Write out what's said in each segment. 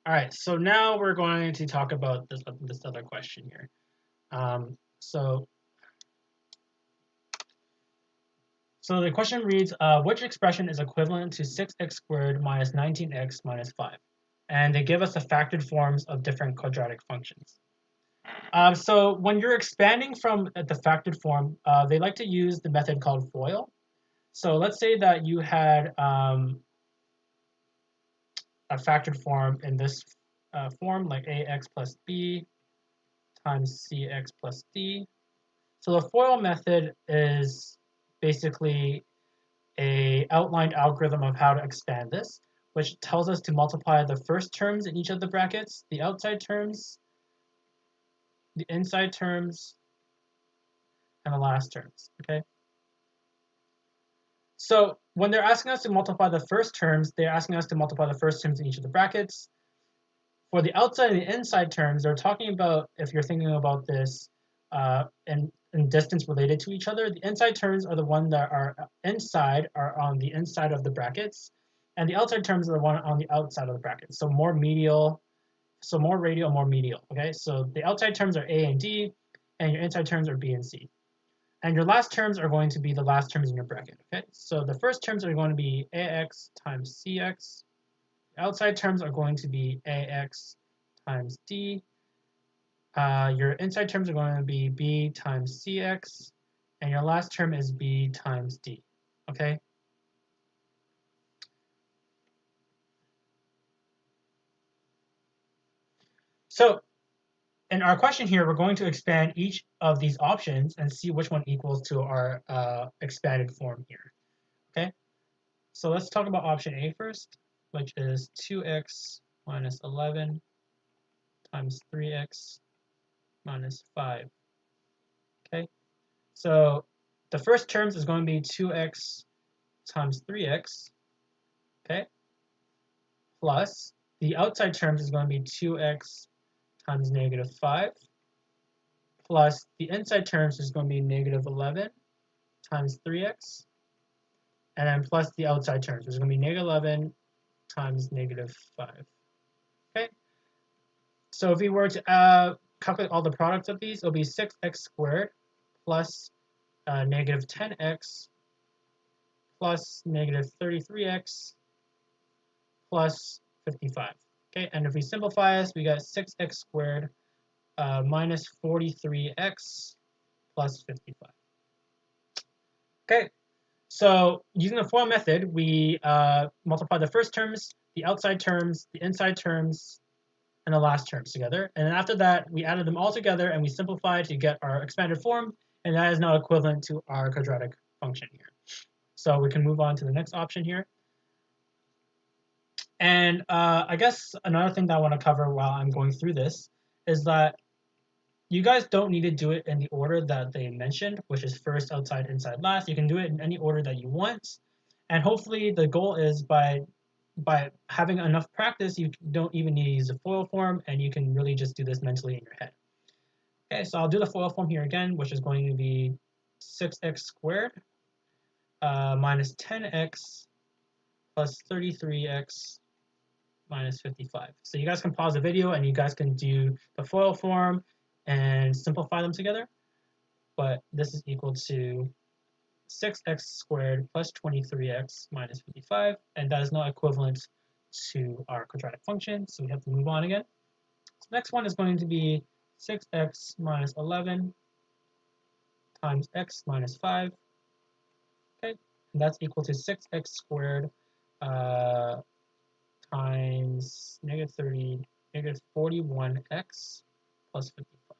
All right, so now we're going to talk about this other question here. So the question reads, which expression is equivalent to 6x squared minus 19x minus 5? And they give us the factored forms of different quadratic functions. So when you're expanding from the factored form, they like to use the method called FOIL. So let's say that you had a factored form in this form, like ax plus b times cx plus d. So the FOIL method is basically a outlined algorithm of how to expand this, which tells us to multiply the first terms in each of the brackets, the outside terms, the inside terms, and the last terms, okay? So when they're asking us to multiply the first terms, they're asking us to multiply the first terms in each of the brackets. For the outside and the inside terms, they're talking about, if you're thinking about this in distance related to each other, the inside terms are the one that are inside, are on the inside of the brackets, and the outside terms are the one on the outside of the brackets. So more medial, so more radial, more medial, okay? So the outside terms are A and D, and your inside terms are B and C. And your last terms are going to be the last terms in your bracket, okay? So the first terms are going to be AX times CX. The outside terms are going to be AX times D. Your inside terms are going to be B times CX. And your last term is B times D, okay? So in our question here, we're going to expand each of these options and see which one equals to our expanded form here, okay? So let's talk about option A first, which is 2x minus 11 times 3x minus 5, okay? So the first terms is going to be 2x times 3x, okay? Plus the outside terms is going to be 2x times negative 5, plus the inside terms is going to be negative 11 times 3x, and then plus the outside terms, which is going to be negative 11 times negative 5. Okay? So if we were to calculate all the products of these, it'll be 6x squared plus negative 10x plus negative 33x plus 55. Okay, and if we simplify this, we got 6x squared minus 43x plus 55. Okay, so using the FOIL method, we multiply the first terms, the outside terms, the inside terms, and the last terms together. And then after that, we added them all together and we simplified to get our expanded form, and that is now equivalent to our quadratic function here. So we can move on to the next option here. And I guess another thing that I want to cover while I'm going through this is that you guys don't need to do it in the order that they mentioned, which is first, outside, inside, last. You can do it in any order that you want. And hopefully the goal is by having enough practice, you don't even need to use the FOIL form, and you can really just do this mentally in your head. Okay, so I'll do the FOIL form here again, which is going to be 6x squared minus 10x plus 33x minus 55. So you guys can pause the video and you guys can do the FOIL form and simplify them together. But this is equal to 6x squared plus 23x minus 55, and that is not equivalent to our quadratic function, so we have to move on again. So next one is going to be 6x minus 11 times x minus 5, okay, and that's equal to 6x squared times negative 41x plus 55.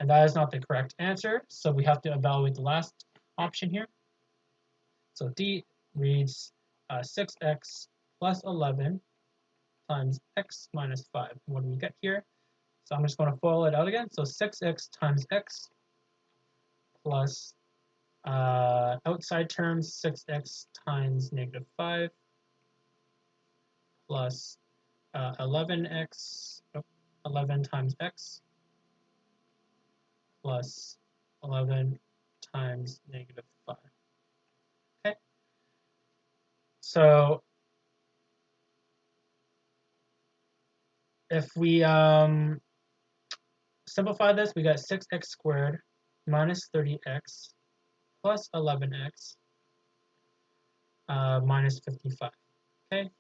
And that is not the correct answer, so we have to evaluate the last option here. So D reads 6x plus 11 times x minus 5. What do we get here? So I'm just going to FOIL it out again. So 6x times x plus outside terms 6x times negative 5 plus 11 times x plus 11 times negative 5. Okay. So if we simplify this, we got 6x squared minus 30x plus 11x minus 55. Okay,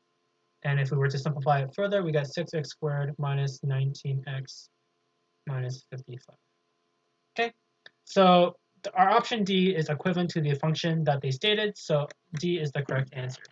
and if we were to simplify it further, we got 6x squared minus 19x minus 55. Okay, so our option D is equivalent to the function that they stated, so D is the correct answer.